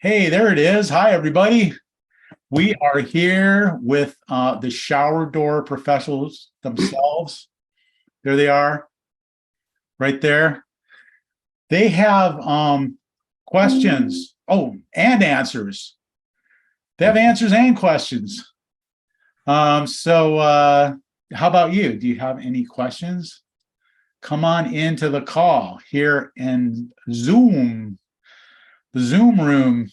Hey, there it is. Hi, everybody. We are here with the shower door professionals themselves. There they are, right there. They have questions. Oh, and answers. They have answers and questions. So how about you? Do you have any questions? Come on into the call here in Zoom, the Zoom room.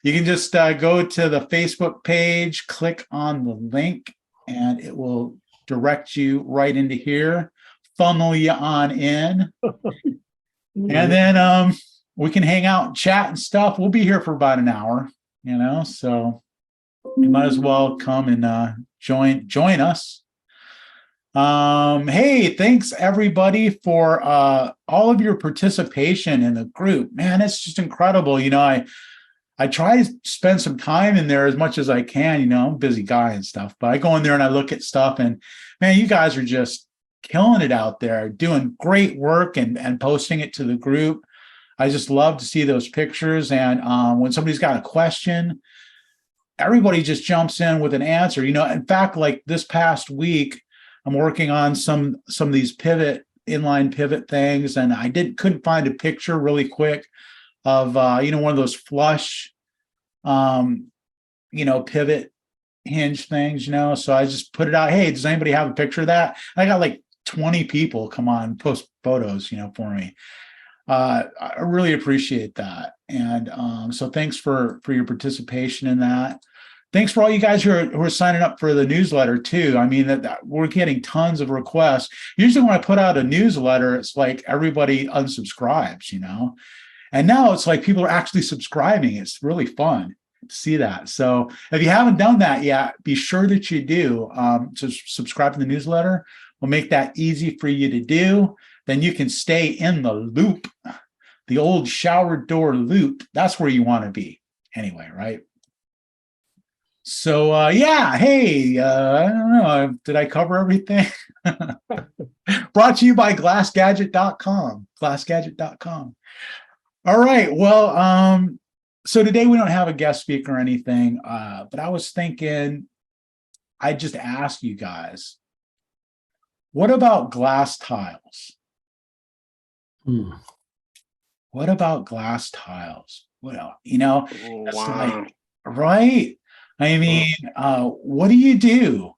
You can just go to the Facebook page, click on the link, and it will direct you right into here, funnel you on in. And then we can hang out and chat and stuff. We'll be here for about an hour, so you might as well come and join us. Hey, thanks everybody for all of your participation in the group. Man, it's just incredible. I try to spend some time in there as much as I can. I'm a busy guy and stuff, but I go in there and I look at stuff, and man, you guys are just killing it out there, doing great work and posting it to the group. I just love to see those pictures. And when somebody's got a question, everybody just jumps in with an answer. In fact, like this past week, I'm working on some of these inline pivot things, and I couldn't find a picture really quick of one of those flush pivot hinge things, so I just put it out. Hey, does anybody have a picture of that? I got like 20 people come on, post photos for me. I really appreciate that. And so thanks for your participation in that. Thanks for all you guys who are signing up for the newsletter too. I mean, that we're getting tons of requests. Usually when I put out a newsletter, it's like everybody unsubscribes, and now it's like people are actually subscribing. It's really fun to see that. So if you haven't done that yet, be sure that you do. To subscribe to the newsletter. We'll make that easy for you to do. Then you can stay in the loop, the old shower door loop. That's where you want to be anyway, right? So yeah, hey, I don't know. Did I cover everything? Brought to you by glassgadget.com. Glassgadget.com. All right. Well, so today we don't have a guest speaker or anything, but I was thinking I'd just ask you guys, what about glass tiles? What about glass tiles? Well, it's like, right? I mean, what do?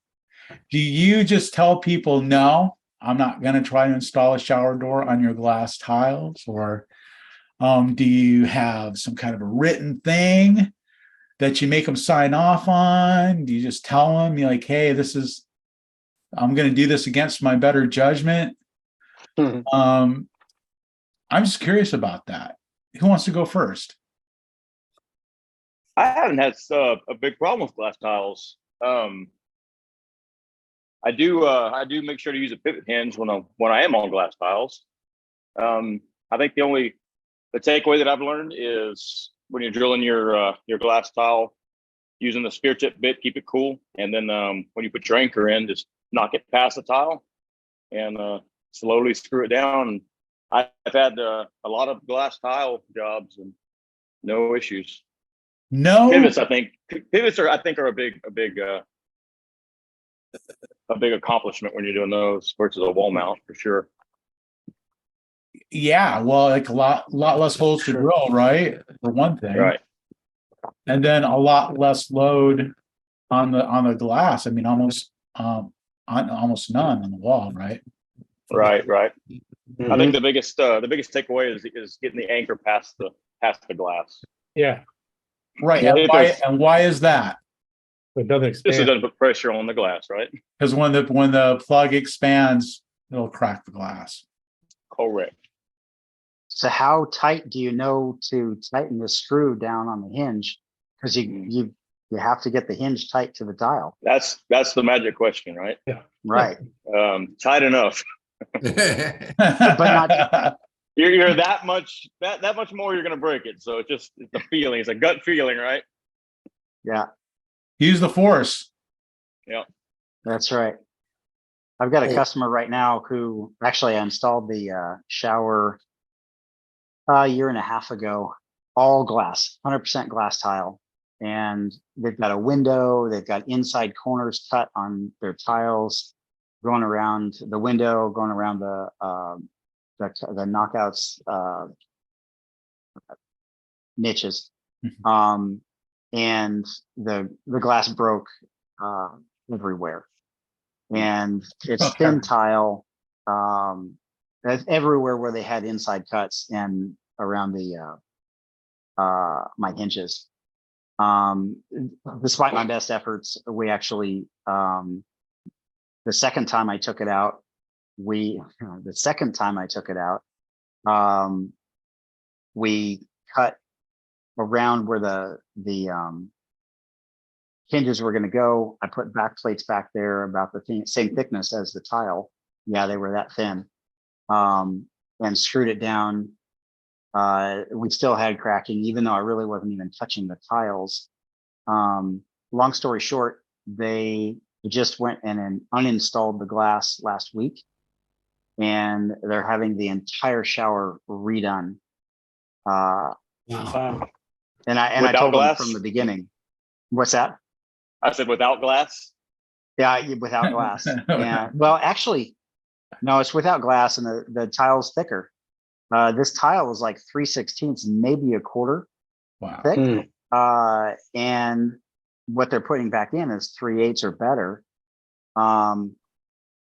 Do you just tell people, no, I'm not going to try to install a shower door on your glass tiles? Or do you have some kind of a written thing that you make them sign off on? Do you just tell them, you're like, hey, I'm going to do this against my better judgment? I'm just curious about that. Who wants to go first? I haven't had a big problem with glass tiles. I do make sure to use a pivot hinge when I am on glass tiles. I think the takeaway that I've learned is when you're drilling your glass tile, using the spear tip bit, keep it cool, and then when you put your anchor in, just knock it past the tile and slowly screw it down. I've had a lot of glass tile jobs and no issues. No pivots. I think are a big accomplishment when you're doing those versus a wall mount for sure. Yeah, well, like a lot less holes to drill, right? For one thing, right, and then a lot less load on the glass. I mean, almost none on the wall, right? Right. Mm-hmm. I think the biggest takeaway is getting the anchor past the glass. Yeah. Right. Yeah, And why is that? It doesn't expand. Just it doesn't put pressure on the glass, right? Because when the plug expands, it'll crack the glass. Correct. So how tight do you know to tighten the screw down on the hinge? Because you have to get the hinge tight to the tile. That's the magic question, right? Yeah. Right. Tight enough. But not. You're that much more you're gonna break it. So it's the feeling. It's a gut feeling, right? Yeah. Use the force. Yeah. That's right. I've got a customer right now who actually I installed the shower a year and a half ago. all glass, 100% glass tile. And they've got a window, they've got inside corners cut on their tiles, going around the window, going around the knockouts, niches. And the glass broke everywhere. And it's thin tile everywhere where they had inside cuts and around the my hinges. Despite my best efforts, we actually the second time I took it out, we cut around where the hinges were going to go. I put back plates back there about the same thickness as the tile. Yeah, they were that thin. And screwed it down. We still had cracking, even though I really wasn't even touching the tiles. Long story short, they just went and uninstalled the glass last week, and they're having the entire shower redone. Wow. And I told them from the beginning. What's that? I said without glass. Yeah, without glass. Yeah. Well, actually, no, it's without glass, and the tile's thicker. This tile is like 3/16, maybe a quarter thick. And what they're putting back in is 3/8 or better.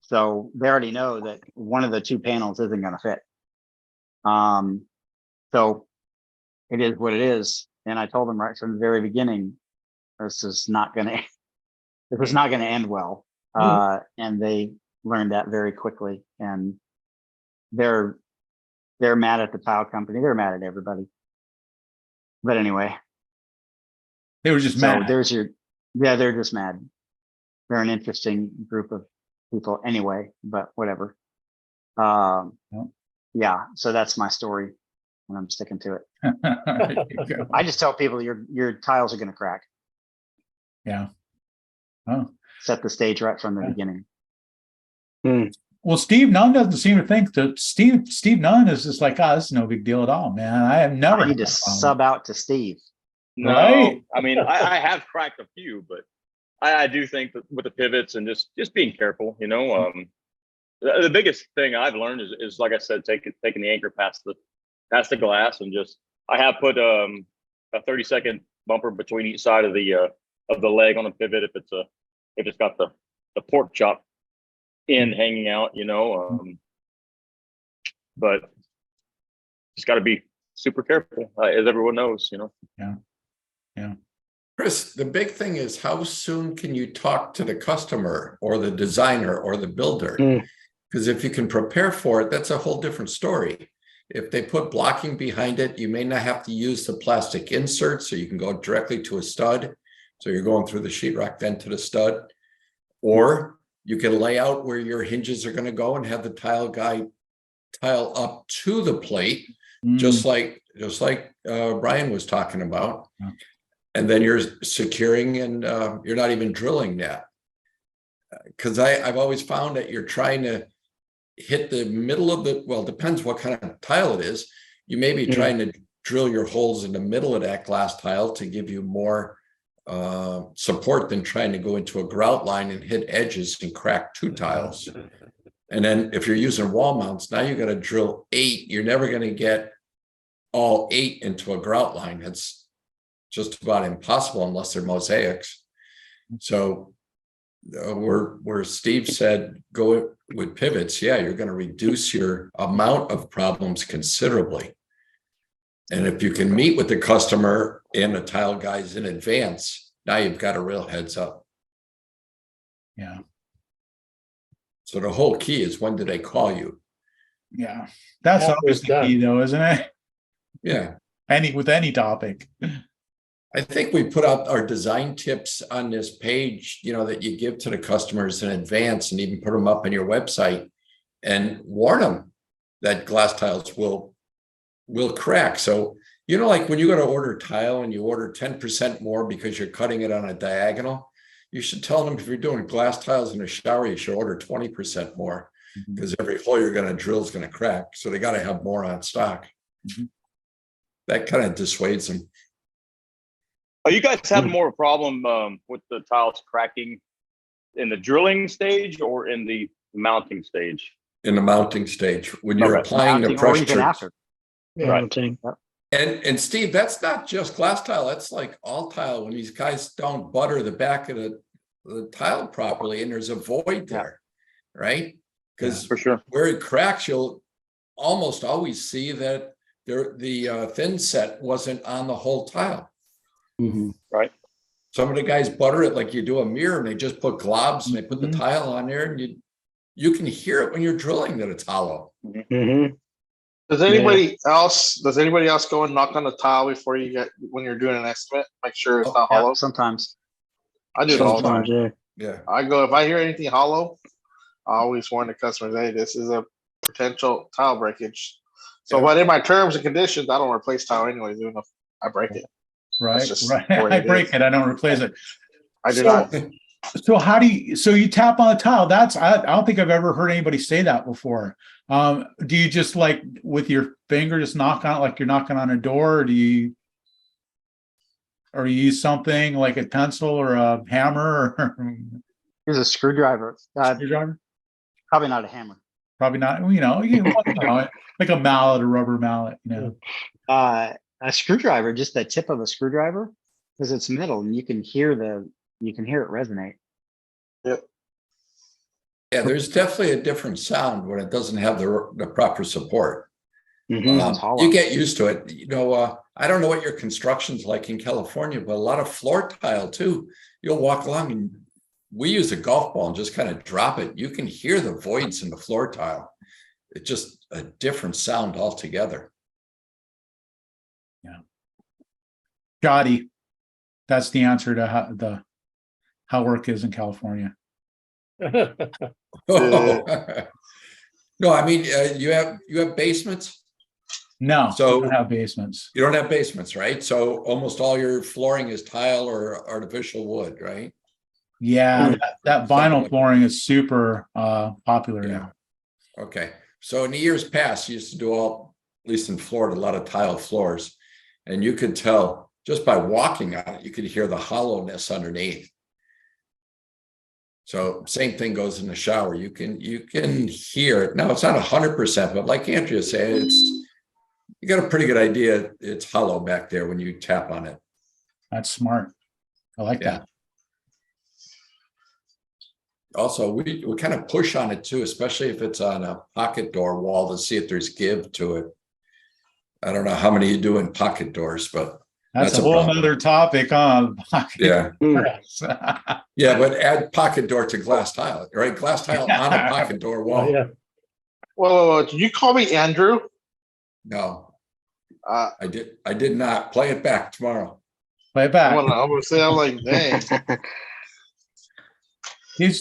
So they already know that one of the two panels isn't going to fit. So it is what it is. And I told them right from the very beginning, this is not going to end well. And they learned that very quickly. And they're mad at the tile company. They're mad at everybody. But anyway, They were just mad. they're just mad. They're an interesting group of people anyway, but whatever. Yeah, so that's my story, and I'm sticking to it. There you go. I just tell people your tiles are going to crack. Yeah. Oh. Set the stage right from the beginning. Well, Steve Nunn doesn't seem to think that Steve Nunn is just like, this is no big deal at all, man. I have never I need had to that problem. sub out to Steve. No, Right. I mean, I have cracked a few, but I do think that with the pivots and just being careful, the biggest thing I've learned is like I said, taking the anchor past the glass, and I have put a 30-second bumper between each side of the leg on a pivot if it's got the pork chop end hanging out, but just got to be super careful, as everyone knows, Yeah. Chris, the big thing is how soon can you talk to the customer or the designer or the builder? Because if you can prepare for it, that's a whole different story. If they put blocking behind it, you may not have to use the plastic insert, so you can go directly to a stud. So you're going through the sheetrock, then to the stud. Or you can lay out where your hinges are going to go and have the tile guy tile up to the plate, just like Brian was talking about. Yeah. And then you're securing, and you're not even drilling that. Because I've always found that you're trying to hit the middle of it depends what kind of tile it is. You may be trying to drill your holes in the middle of that glass tile to give you more support than trying to go into a grout line and hit edges and crack two tiles. And then if you're using wall mounts, now you got to drill 8. You're never going to get all 8 into a grout line. It's just about impossible unless they're mosaics. So where Steve said go with pivots, you're going to reduce your amount of problems considerably. And if you can meet with the customer and the tile guys in advance, now you've got a real heads up. Yeah. So the whole key is, when do they call you? Yeah. That's After always it's the key, done. though, isn't it? Yeah. With any topic. I think we put out our design tips on this page, that you give to the customers in advance, and even put them up on your website and warn them that glass tiles will crack. So, like when you go to order tile and you order 10% more because you're cutting it on a diagonal, you should tell them if you're doing glass tiles in a shower, you should order 20% more, because every hole you're going to drill is going to crack. So they got to have more on stock. that kind of dissuades them Oh, you guys have more a problem with the tiles cracking in the drilling stage or in the mounting stage? in the mounting stage when you're Okay. applying the Mounting or even pressure. after. Right. And Steve, that's not just glass tile. That's like all tile. When these guys don't butter the back of the tile properly, and there's a void there, right? Because For sure. where it cracks, you'll almost always see that the thin set wasn't on the whole tile. Right. Some of the guys butter it like you do a mirror, and they just put globs and they put the tile on there, and you can hear it when you're drilling that it's hollow. Does anybody else go and knock on the tile before you get when you're doing an estimate? Make sure it's not Yeah, hollow. sometimes. I do it all the time. Yeah. I go if I hear anything hollow, I always warn the customers, hey, this is a potential tile breakage. So, Yeah. but in my terms and conditions, I don't replace tile anyways, even if I break it. Right. just Right. the way I it break is. it. I don't replace it. I do So- not. So how do you, so you tap on the tile? I don't think I've ever heard anybody say that before. Do you just like with your finger, just knock on it like you're knocking on a door? Or do you use something like a pencil or a hammer or Here's a screwdriver. screwdriver? Probably not a hammer. Probably not, like a mallet, a rubber mallet, A screwdriver, just the tip of a screwdriver, because it's metal and you can hear it resonate. Yeah, there's definitely a different sound when it doesn't have the proper support. It's hollow. You get used to it. I don't know what your construction's like in California, but a lot of floor tile too. You'll walk along and we use a golf ball and just kind of drop it. You can hear the voids in the floor tile. It's just a different sound altogether. Jotty. That's the answer to how work is in California. No, I mean, you have basements? No, So- we don't have basements. You don't have basements, right? So almost all your flooring is tile or artificial wood, right? Yeah, that vinyl flooring is super popular Yeah. now. Okay. So in the years past, you used to do at least in Florida, a lot of tile floors. And you could tell just by walking on it, you could hear the hollowness underneath. So same thing goes in the shower. You can hear it. Now it's not 100%, but like Andrea said, you got a pretty good idea. It's hollow back there when you tap on it. That's smart. I like Yeah. that. Also, we kind of push on it too, especially if it's on a pocket door wall to see if there's give to it. I don't know how many you do in pocket doors, but That's That's a a whole problem. nother topic on. yeah. Yeah. Yeah, but add pocket door to glass tile, right? Glass tile on a pocket door wall. Yeah. Whoa, did you call me Andrew? No, Uh, I did not. Play it back tomorrow. Play it back. I'm gonna say, I'm like, dang,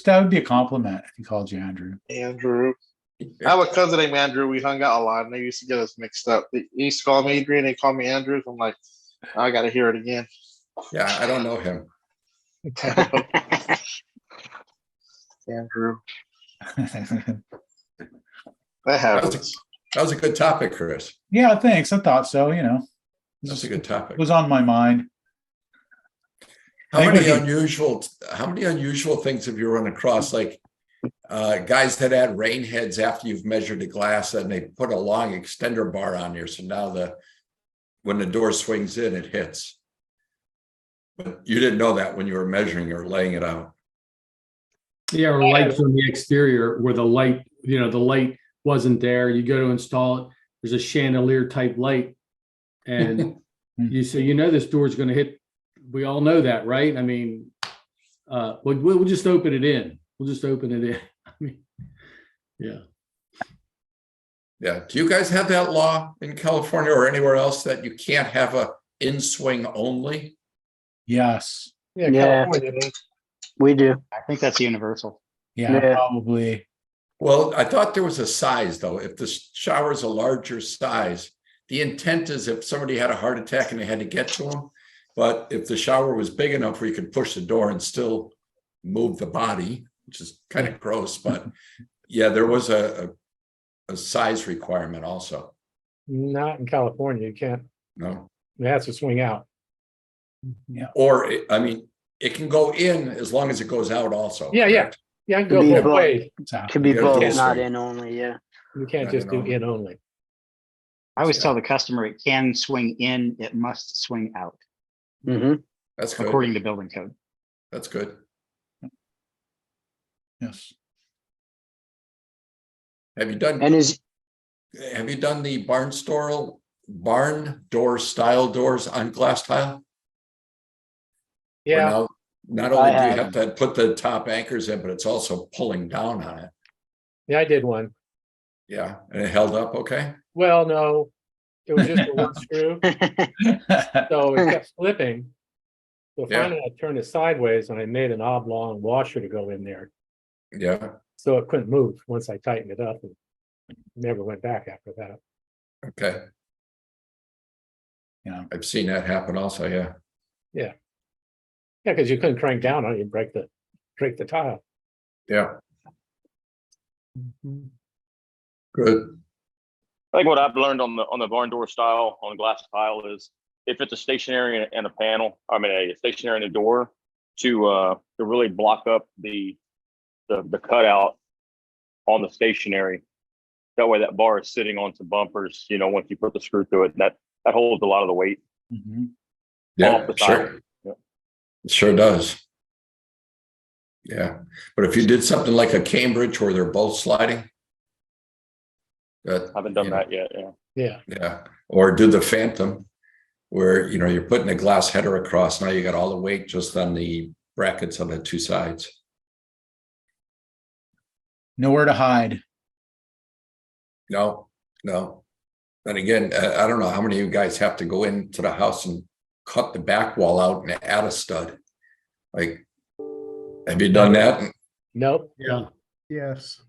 That would be a compliment if he called you Andrew. Andrew. I have a cousin named Andrew. We hung out a lot, and they used to get us mixed up. He used to call me Adrian. They call me Andrew. I'm like, I got to hear it again. Yeah, I don't know him. Andrew. That That happens. was a good topic, Chris. Yeah, thanks. I thought so, That's a good topic. It was on my mind. How think many we- unusual things have you run across? Like guys that add rain heads after you've measured the glass and they put a long extender bar on here. So now when the door swings in, it hits. But you didn't know that when you were measuring or laying it out. Yeah, or lights on the exterior where the light wasn't there. You go to install it, there's a chandelier type light. And you say, this door is going to hit. We all know that, right? I mean, we'll just open it in. We'll just open it in. I mean, yeah. Yeah. Do you guys have that law in California or anywhere else that you can't have a in swing only? Yes. Yeah. Yeah. California, man. We do. I think that's universal. Yeah, Yeah. probably. Well, I thought there was a size though. If the shower is a larger size, the intent is if somebody had a heart attack and they had to get to them. But if the shower was big enough where you could push the door and still move the body, which is kind of gross, but yeah, there was a size requirement also. Not in California. You can't. No. It has to swing out. Or, I mean, it can go in as long as it goes out also. Yeah, yeah. correct? Yeah, I can Could go be both both. ways. Could be Yeah, both, those not three. in only. Yeah. You can't Not just in do only. in only. I always tell the customer it can swing in, it must swing out, Hmm. That's good. according to building code. That's good. Yes. Have you done? And is Have you done the barn door style doors on glass tile? Where Yeah, now, not I only do you have. have to put the top anchors in, but it's also pulling down on it. yeah, I did one. Yeah, and it held up okay. Well, no, it was just a one screw, so it kept slipping. So Yeah. finally, I turned it sideways and I made an oblong washer to go in there, Yeah. so it couldn't move once I tightened it up. And never went back after that. Okay. Yeah. I've seen that happen also. Yeah. Yeah, because you couldn't crank down on it, you break the tile. Yeah. Good. I think what I've learned on the barn door style on glass tile is if it's a stationary and a panel, I mean a stationary and a door, to really block up the cutout on the stationary. That way that bar is sitting on some bumpers, you know, once you put the screw through it, that holds a lot of the weight Mhm. Yeah, off the tile. sure. It sure does. Yeah, but if you did something like a Cambridge where they're both sliding, that I haven't done you know, that yet. Yeah. Yeah, yeah, or do the Phantom, where you're putting a glass header across. Now you got all the weight just on the brackets on the two sides. Nowhere to hide. No. And again, I don't know how many of you guys have to go into the house and cut the back wall out and add a stud. Like, have you done that? nope. Yeah. Yes.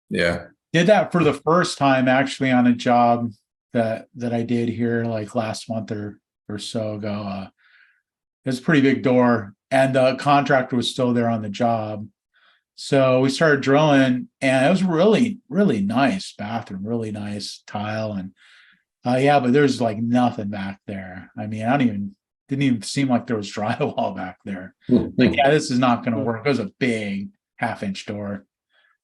Yeah. Did that for the first time actually on a job that I did here like last month or so ago. It was a pretty big door and the contractor was still there on the job. So we started drilling and it was really, really nice bathroom, really nice tile. And yeah, but there's like nothing back there. I mean, didn't even seem like there was drywall back there. Like, yeah, this is not going to work. It was a big 1/2-inch door,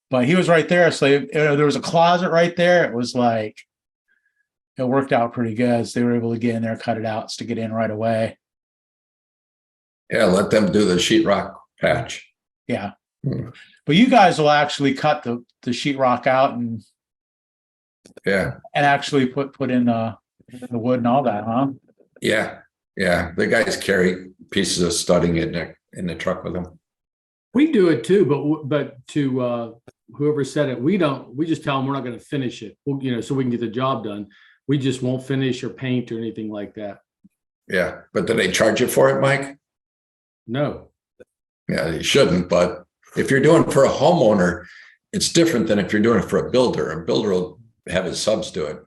but he was right there. So there was a closet right there. It was like, it worked out pretty good. So they were able to get in there, cut it out, stick it in right away. Yeah, let them do the sheetrock patch. Yeah. But you guys will actually cut the sheetrock out and actually put in the wood and all that, huh? Yeah. The guys carry pieces of studding in the truck with them. We do it too, but to whoever said it, we just tell them we're not going to finish it. Well, so we can get the job done. We just won't finish or paint or anything like that. Yeah, but do they charge you for it, Mike? No. Yeah, they shouldn't. But if you're doing it for a homeowner, it's different than if you're doing it for a builder. A builder will have his subs do it.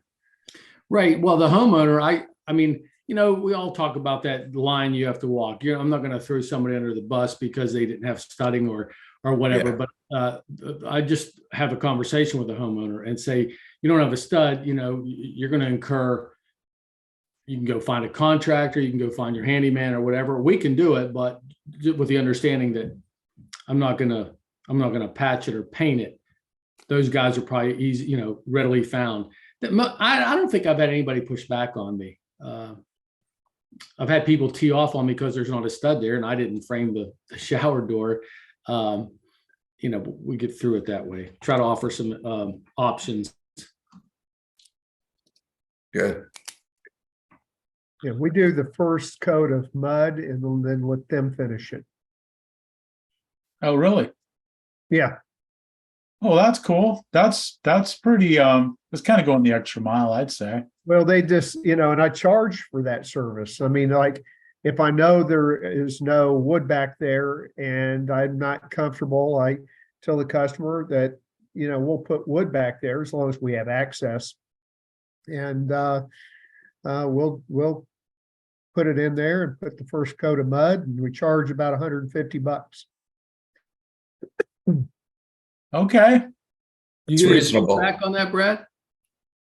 Right. Well, the homeowner, I mean, we all talk about that line you have to walk. I'm not going to throw somebody under the bus because they didn't have studding or whatever. Yeah. But I just have a conversation with the homeowner and say, you don't have a stud, you're going to incur. You can go find a contractor, you can go find your handyman or whatever. We can do it, but with the understanding that I'm not gonna patch it or paint it. Those guys are probably easy, readily found. I don't think I've had anybody push back on me. I've had people tee off on me because there's not a stud there and I didn't frame the shower door. We get through it that way. Try to offer some options. Good. Yeah, we do the first coat of mud and then let them finish it. Oh, really? Yeah, Oh, that's cool. That's pretty, it's kind of going the extra mile, I'd say. well, they just, and I charge for that service. I mean, like, if I know there is no wood back there and I'm not comfortable, I tell the customer that, we'll put wood back there as long as we have access. And we'll put it in there and put the first coat of mud and we charge about $150. Okay. You It's get reasonable. back on that, Brad?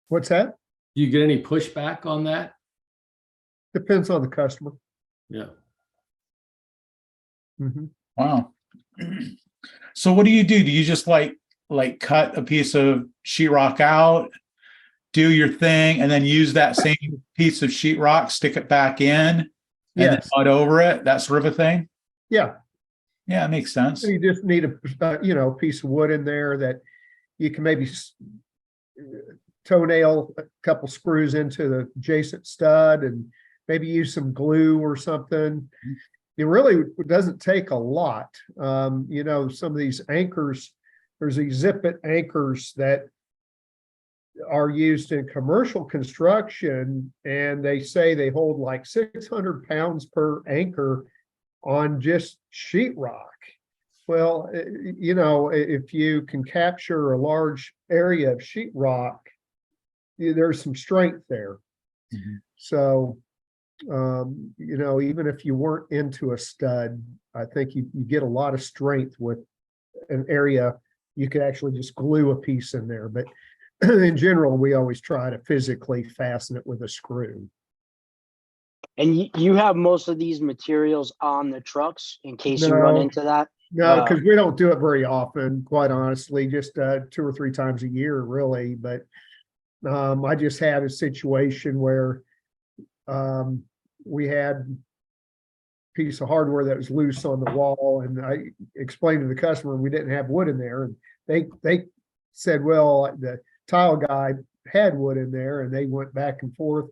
What's that? Do you get any pushback on that? Depends on the customer. Yeah. Mhm. Wow. So what do? Do you just like cut a piece of sheetrock out, do your thing, and then use that same piece of sheetrock, stick it back in, and then Yes. mud over it, that sort of a thing? Yeah. Yeah, it makes sense. You just need a piece of wood in there that you can maybe toenail a couple screws into the adjacent stud and maybe use some glue or something. It really doesn't take a lot. Some of these anchors, there's these zip-it anchors that are used in commercial construction, and they say they hold like 600 pounds per anchor on just sheetrock. Well, if you can capture a large area of sheetrock, there's some strength there. Mhm. So, even if you weren't into a stud, I think you get a lot of strength with an area. You could actually just glue a piece in there. But in general, we always try to physically fasten it with a screw. And you have most of these materials on the trucks in case you run No. into that? No, because we don't do it very often, quite honestly, just 2 or 3 times a year, really. But I just had a situation where we had a piece of hardware that was loose on the wall, and I explained to the customer we didn't have wood in there, and they said, well, the tile guy had wood in there, and they went back and forth.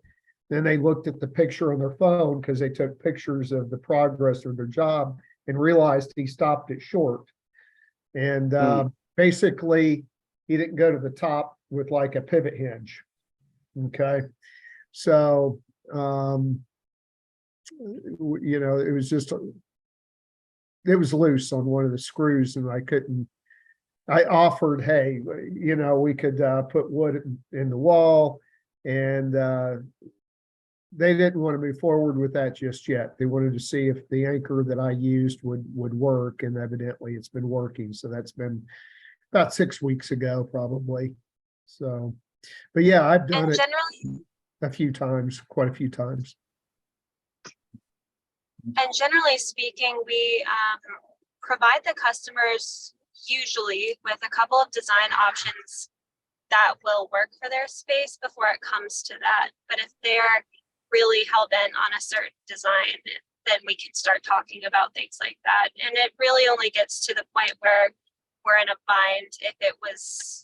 Then they looked at the picture on their phone because they took pictures of the progress of their job and realized he stopped it short. And basically, he didn't go to the top with like a pivot hinge. Okay. So, it was just, it was loose on one of the screws, and I offered, hey, we could put wood in the wall, and they didn't want to move forward with that just yet. They wanted to see if the anchor that I used would work, and evidently it's been working. So that's been about 6 weeks ago, probably. So, but yeah, I've done And it generally, a few times, quite a few times. and generally speaking, we provide the customers usually with a couple of design options that will work for their space before it comes to that. But if they're really hell-bent on a certain design, then we can start talking about things like that. And it really only gets to the point where we're in a bind if it was,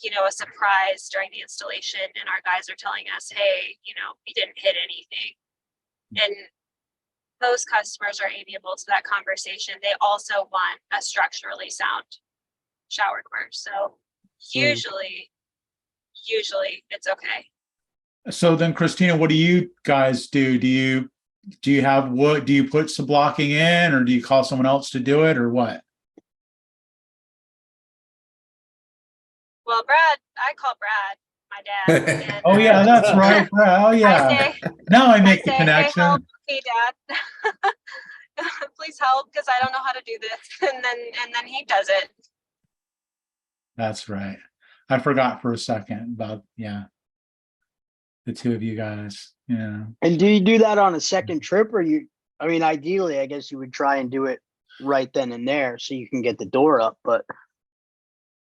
a surprise during the installation and our guys are telling us, hey, we didn't hit anything. And most customers are amiable to that conversation. They also want a structurally sound shower door. So usually it's okay. So then, Christina, what do you guys do? Do you have wood? Do you put some blocking in, or do you call someone else to do it, or what? Well, I call Brad my dad. And, Oh yeah, that's right. Oh yeah. Now I make the hey, connection. help me, Dad. Please help, because I don't know how to do this. And then he does it. That's right. I forgot for a second about the two of you guys. Yeah. And do you do that on a second trip, or ideally, I guess you would try and do it right then and there so you can get the door up, but.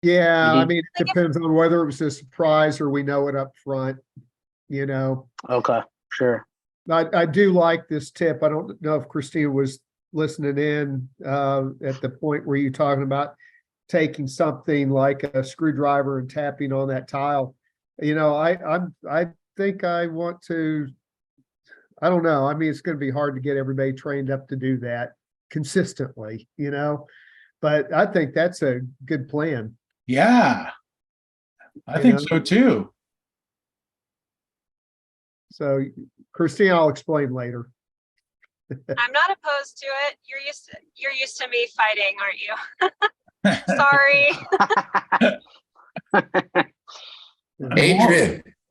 Yeah, I mean, it depends on whether it was a surprise or we know it up front, Okay, sure. I do like this tip. I don't know if Christina was listening in at the point where you're talking about taking something like a screwdriver and tapping on that tile. I think I want to, I don't know. I mean, it's going to be hard to get everybody trained up to do that consistently, but I think that's a good plan. Yeah. I think so too. So, Christina, I'll explain later. I'm not opposed to it. You're used to me fighting, aren't you? Sorry.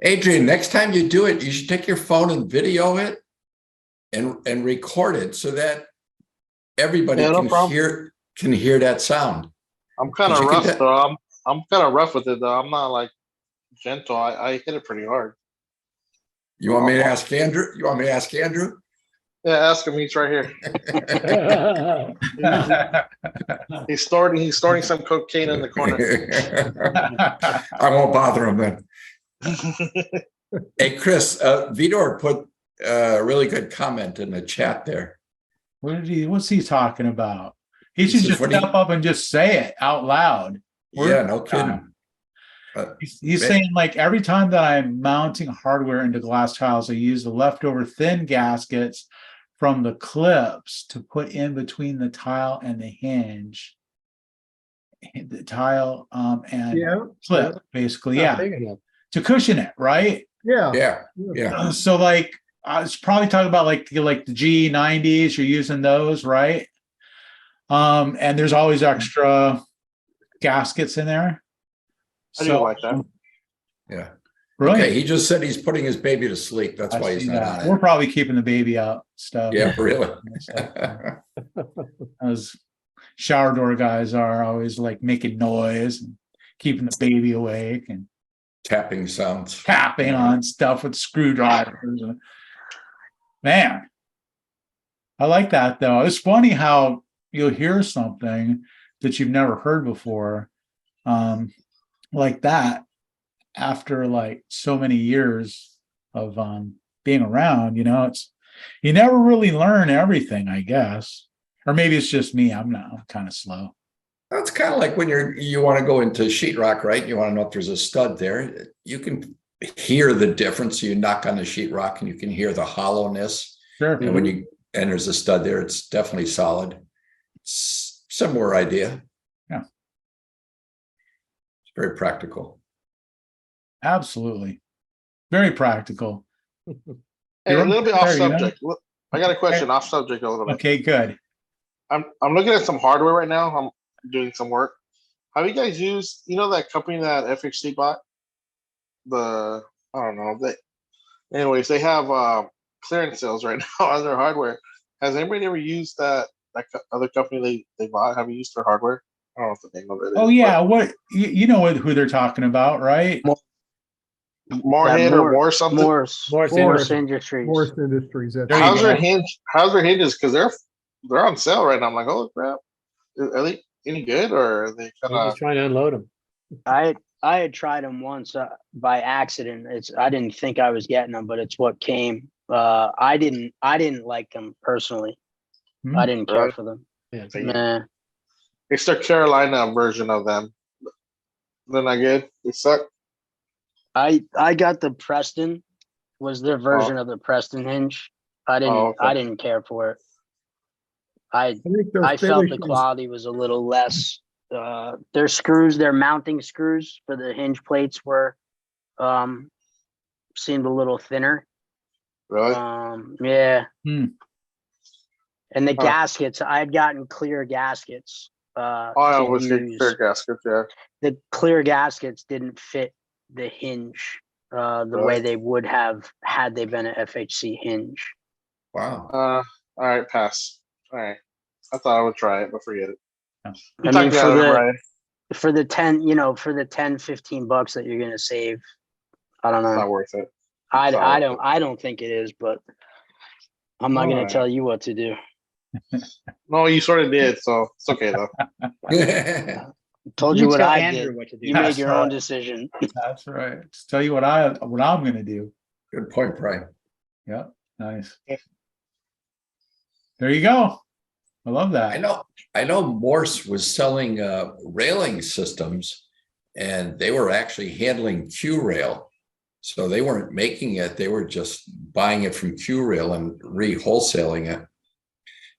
Adrian, next time you do it, you should take your phone and video it and record it so that everybody can hear that sound. I'm kind of rough though. I'm kind of rough with it though. I'm not like gentle. I hit it pretty hard. You want me to ask Andrew? You want me to ask Andrew? Yeah, ask him. He's right here. He's storing some cocaine in the corner. I won't bother him then. Hey, Chris, Vidor put a really good comment in the chat there. What's he talking about? He He should says, just what do you- step up and just say it out loud. Yeah, no kidding. He's Man. saying, like, every time that I'm mounting hardware into glass tiles, I use the leftover thin gaskets from the clips to put in between the tile and the hinge. The tile and Yeah. clip, basically, Not yeah, big enough. to cushion it, right? Yeah. Yeah. So, like, I was probably talking about like the G90s, you're using those, right? And there's always extra gaskets in there. I do like that. Yeah. Brilliant. Okay, he just said he's putting his baby to sleep. That's I why he's see not that. on We're it. probably keeping the baby up stuff. Yeah, really. As shower door guys are always like making noise and keeping the baby awake and Tapping sounds. tapping on stuff with screwdrivers. Man, I like that though. It's funny how you'll hear something that you've never heard before, like that, after like so many years of being around. It's you never really learn everything, I guess, or maybe it's just me. I'm kind of slow. That's kind of like when you want to go into sheetrock, right? You want to know if there's a stud there. You can hear the difference. You knock on the sheetrock and you can hear the hollowness. Sure. And when there's a stud there, it's definitely solid. Similar idea. Yeah. It's very practical. Absolutely. Very practical. Hey, a little bit off There, subject. Look, I got a question off subject a little bit. Okay, good. I'm looking at some hardware right now. I'm doing some work. Have you guys used that company that FHC bought? I don't know. Anyways, they have clearance sales right now on their hardware. Has anybody ever used that other company they bought? Have you used their hardware? I don't know what the name of it is. Oh yeah, what you know who they're talking about, right? Moorhead or Moore something. Morse Industries. Morse Industries. That's There you How's go. their hinge? How's their hinges? Because they're on sale right now. I'm like, oh crap. Are they any good or are they kind I'm of? just trying to unload them. I had tried them once by accident. I didn't think I was getting them, but it's what came. I didn't like them personally. Hmm. I didn't care Right. for them. Yeah. Nah. It's their Carolina version of them. They're not good. They suck. I got the Preston, was their version of the Preston hinge. I didn't care for it. I think their I felt the finishes- quality was a little less. Their screws, their mounting screws for the hinge plates were seemed a little thinner. Really? Yeah. Hmm. And the Huh. gaskets, I had gotten clear gaskets. I to always get use. clear gaskets. Yeah. The clear gaskets didn't fit the hinge the way they would have had they been an FHC hinge. Wow. All right, pass. All right. I thought I would try it, but forget it. Yeah. You I talked mean, me out of it, Brian. for the 10, $15 that you're gonna save, I don't It's know. not worth it. I don't think it is, but I'm not gonna Alright. tell you what to do. No, you sort of did, so it's okay though. Told you what tell I Andrew did. what to do. You made That's your right. own decision. That's right. Just tell you what I'm gonna do. Good point, Brian. Yeah, nice. There you go. I love that. I know Morse was selling railing systems and they were actually handling Q-Rail. So they weren't making it, they were just buying it from Q-Rail and re-wholesaling it.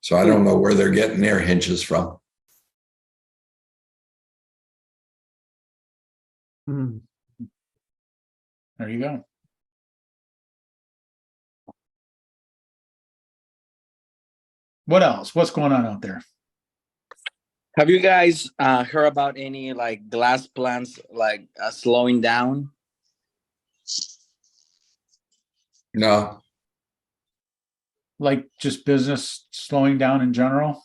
So I don't know where they're getting their hinges from. Hmm. There you go. What else? What's going on out there? Have you guys heard about any like glass plants like slowing down? No. Like just business slowing down in general?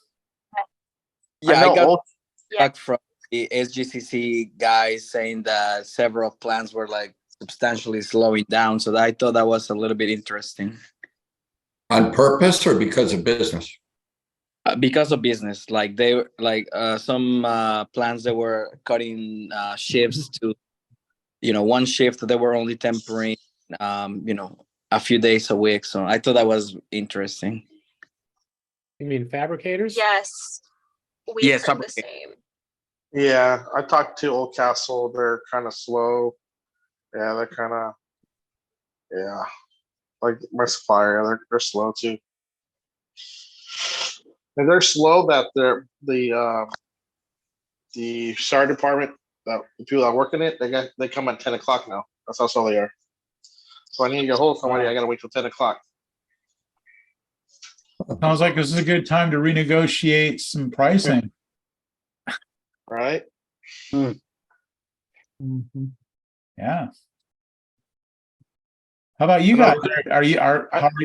Yeah, know I got Yeah. back from the SGCC guys saying that several plants were like substantially slowing down. So I thought that was a little bit interesting. On purpose or because of business? Because of business, like they some plants that were cutting shifts to, one shift they were only tempering, a few days a week. So I thought that was interesting. You mean fabricators? Yes, we Yes, heard the same. Yeah, I talked to Old Castle. They're kind of slow. Yeah, they're kind of, yeah, like my supplier. They're slow too. And they're slow that the SAR department, that the people that work in it, they come at 10 o'clock now. That's how slow they are. So I need to get hold of somebody. I gotta wait till 10 o'clock. Sounds like this is a good time to renegotiate some pricing. Right? Mhm. Yeah. How about you guys?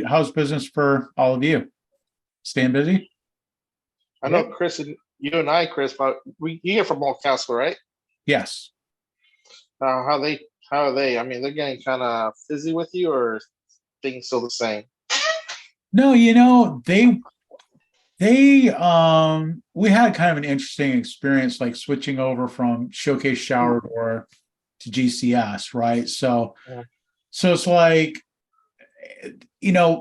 How's business for all of you? Staying busy? I know Chris and you and I, Chris, but you get from Old Castle, right? Yes. How are they? I mean, they're getting kind of fizzy with you, or things still the same? No, we had kind of an interesting experience, like switching over from Showcase Shower Door to GCS, right? So it's like,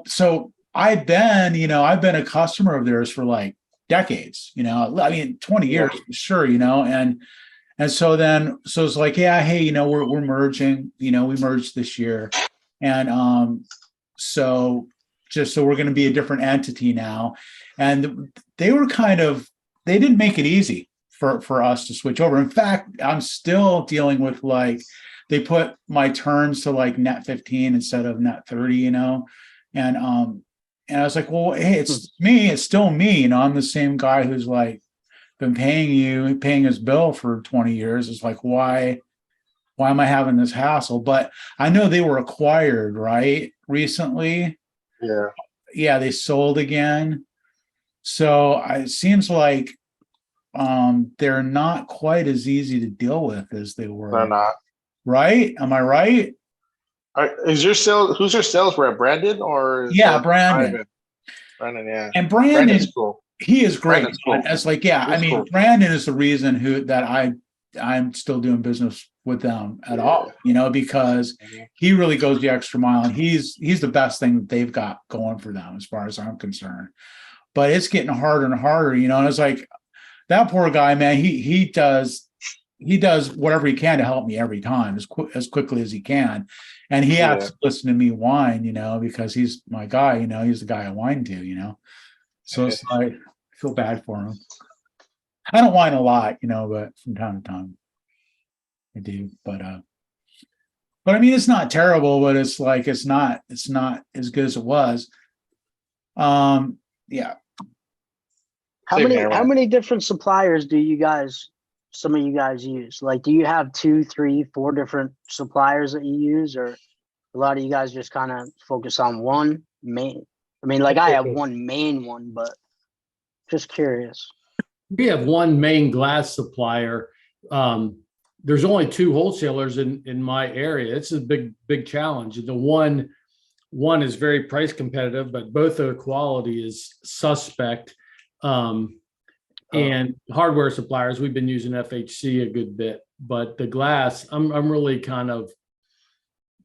so I've been a customer of theirs for like decades, 20 years for sure, and so it's like, yeah, hey, we're merging, we merged this year. And so we're going to be a different entity now. And they didn't make it easy for us to switch over. In fact, I'm still dealing with they put my terms to like net 15 instead of net 30, and I was like, well, hey, it's still me, I'm the same guy who's like been paying his bill for 20 years. It's like, why am I having this hassle? But I know they were acquired, right? Recently. Yeah, they sold again. So it seems like they're not quite as easy to deal with as they were. They're not. Right? Am I right? Who's your sales rep? Brandon or Brandon. Ivan? Brandon, yeah. And Brandon's cool. He is great. Cool. It's like, yeah, cool. Brandon is the reason that I'm still doing business with them at all, because he really goes the extra mile, and he's the best thing that they've got going for them as far as I'm concerned. But it's getting harder and harder, and it's like that poor guy, man, he does whatever he can to help me every time as quickly as he can. And he has to listen to me whine, because he's my guy, he's the guy I whine to, So it's like, I feel bad for him. I don't whine a lot, but from time to time I do. But I mean, it's not terrible, but it's like it's not as good as it was. Yeah. How many different suppliers do some of you guys use? Like, do you have 2, 3, 4 different suppliers that you use, or a lot of you guys just kind of focus on one main? I mean, like I have one main one, but just curious. We have one main glass supplier. There's only 2 wholesalers in my area. It's a big challenge. The one is very price competitive, but both of the quality is suspect. And hardware suppliers, we've been using FHC a good bit, but the glass, I'm really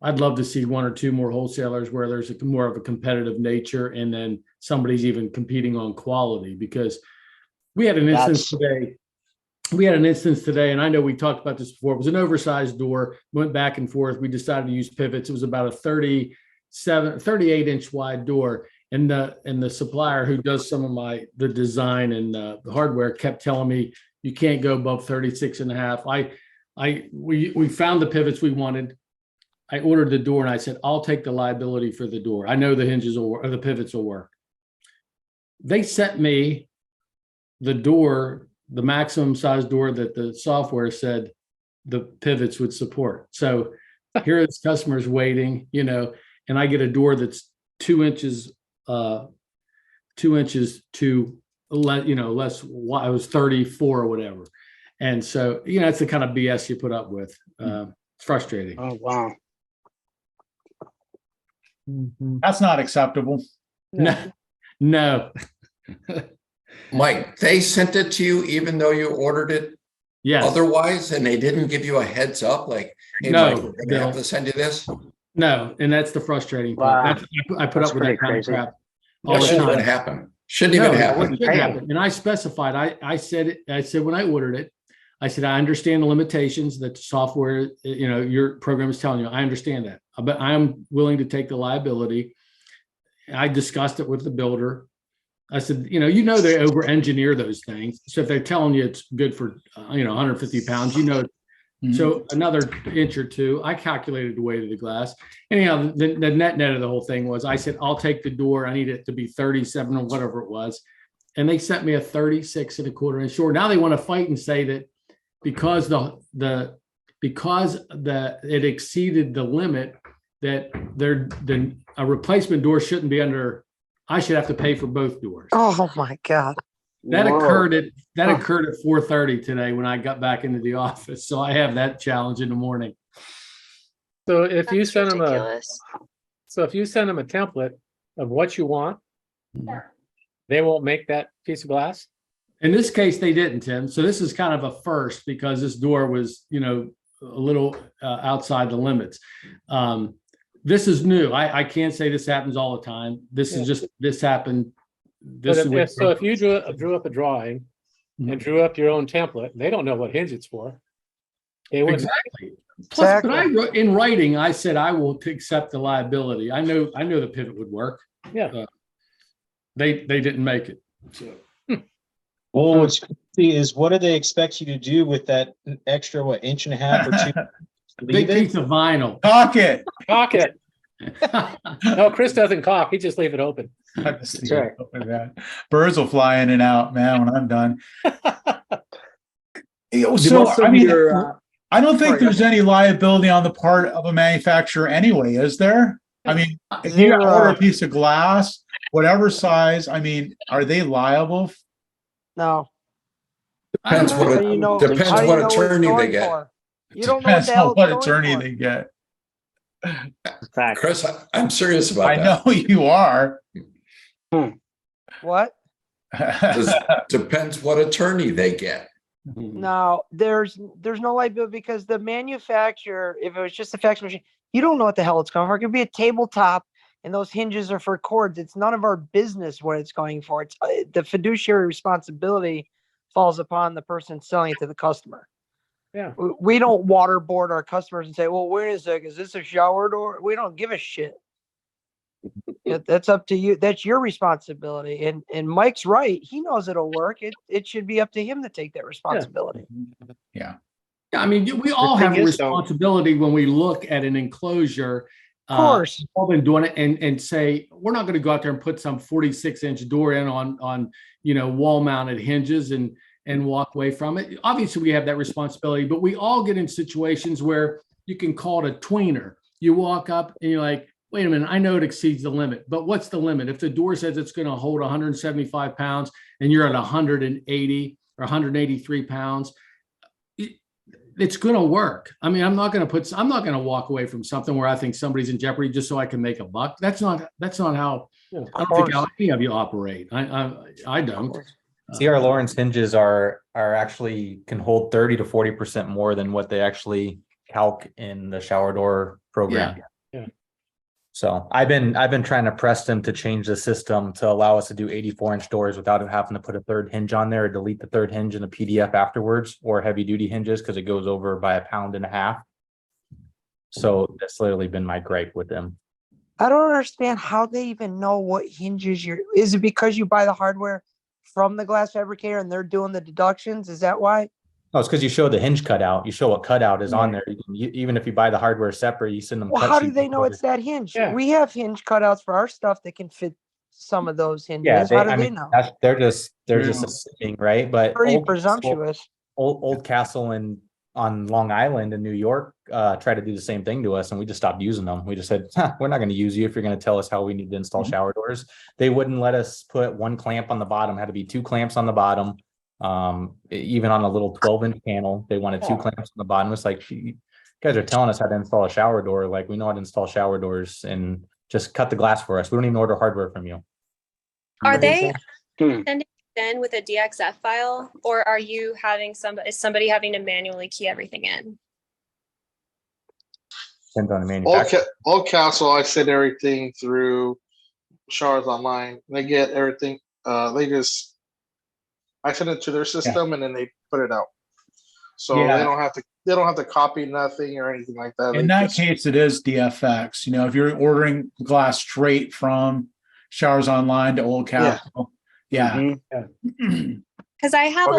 I'd love to see 1 or 2 more wholesalers where there's more of a competitive nature, and then somebody's even competing on quality, because we had an instance today, and I know we talked about this before. It was an oversized door, went back and forth. We decided to use pivots. It was about a 38-inch wide door. And the supplier who does some of the design and the hardware kept telling me, you can't go above 36.5. We found the pivots we wanted. I ordered the door and I said, I'll take the liability for the door. I know the hinges or the pivots will work. They sent me the door, the maximum size door that the software said the pivots would support. So here this customer's waiting, and I get a door that's 2 inches to less. I was 34 or whatever, and so it's the kind of BS you put up with. It's frustrating. Oh wow! Mhm. That's not acceptable. No, no, Mike, they sent it to you even though you ordered it yes, otherwise, and they didn't give you a heads up, like, hey, No, Mike, we're gonna have Bill. to send you this? no, and that's the frustrating part. Wow. That's, I put That's up with that pretty kind of crazy. crap all That the shouldn't even time. happen. Shouldn't No, even it happen. shouldn't Pay 'em. happen. And I specified, I said when I ordered it, I said, I understand the limitations that the software, your program is telling you. I understand that, but I'm willing to take the liability. I discussed it with the builder. I said, they over engineer those things. So if they're telling you it's good for, 150 pounds, so another inch or two, I calculated the weight of the glass. Anyhow, the net of the whole thing was, I said, I'll take the door. I need it to be 37 or whatever it was. And they sent me a 36 1/4 inch door. Now they want to fight and say that because it exceeded the limit, that a replacement door shouldn't be under, I should have to pay for both doors. Oh my God. That Whoa. occurred at 4:30 today when I got back into the office. So I have that challenge in the morning. So if you That's send them ridiculous. a template of what you want, they won't make that piece of glass. In this case, they didn't, Tim. So this is kind of a first because this door was, a little outside the limits. This is new. I can't say this happens all the time. This happened. If you drew up a drawing and drew up your own template, they don't know what hinge it's for. They wouldn't. Exactly. Plus, but in writing, I said I will accept the liability. I know the pivot would work. Yeah. They didn't make it. So Well, what's crazy is what do they expect you to do with that extra, 1.5 inches or 2? big piece of vinyl. Cock it. Cock it. No, Chris doesn't cock. He just leave it open. That's right. Birds will fly in and out, man, when I'm done. I don't think there's any liability on the part of a manufacturer anyway, is there? I mean, if you order a piece of glass, whatever size, I mean, are they liable? No. Depends what attorney they get. You don't know what the hell what attorney they get. Chris, I'm serious about that. I know you are. What? Depends what attorney they get. No, there's no liability because the manufacturer, if it was just a fax machine, you don't know what the hell it's going for. It could be a tabletop and those hinges are for cords. It's none of our business what it's going for. It's the fiduciary responsibility falls upon the person selling it to the customer. Yeah. We don't waterboard our customers and say, well, wait a second, is this a shower door? We don't give a shit. That's up to you. That's your responsibility. And Mike's right. He knows it'll work. It should be up to him to take that responsibility. Yeah. I mean, we all have a responsibility when we look at an enclosure. Of course. We've all been doing it and say, we're not going to go out there and put some 46-inch door in on wall mounted hinges and walk away from it. Obviously, we have that responsibility, but we all get in situations where you can call it a tweener. You walk up and you're like, wait a minute, I know it exceeds the limit, but what's the limit? If the door says it's going to hold 175 pounds and you're at 180 or 183 pounds, it's going to work. I mean, I'm not going to walk away from something where I think somebody's in jeopardy just so I can make a buck. That's not how I don't think how any of you operate. I don't. C.R. Lawrence hinges are actually can hold 30 to 40% more than what they actually calc in the shower door program. Yeah. So I've been trying to press them to change the system to allow us to do 84-inch doors without having to put a third hinge on there or delete the third hinge in a PDF afterwards, or heavy duty hinges because it goes over by 1.5 pounds. So that's literally been my gripe with them. I don't understand how they even know what hinges is it because you buy the hardware from the glass fabricator and they're doing the deductions? Is that why? Oh, it's because you show the hinge cutout. You show what cutout is on there. Even if you buy the hardware separate, you send them. Well, how do they know it's that hinge? Yeah. We have hinge cutouts for our stuff that can fit some of those hinges. Yeah, how do they know? They're just assuming, right? But pretty presumptuous. Old Castle on Long Island in New York tried to do the same thing to us, and we just stopped using them. We just said, we're not going to use you if you're going to tell us how we need to install shower doors. They wouldn't let us put one clamp on the bottom. It had to be 2 clamps on the bottom. Even on a little 12-inch panel, they wanted 2 clamps on the bottom. It's like, you guys are telling us how to install a shower door. Like, we know how to install shower doors, and just cut the glass for us. We don't even order hardware from you. Are they Hmm. sending it in with a DXF file, or are you having is somebody having to manually key everything in? Depends on the manufacturer. Old Castle, I send everything through Showers Online. They get everything. I send it to their system and then they put it out. So they don't have to copy nothing or anything like that. In that case, it is DFX. You know, if you're ordering glass straight from Showers Online to Old Castle, yeah. Because I have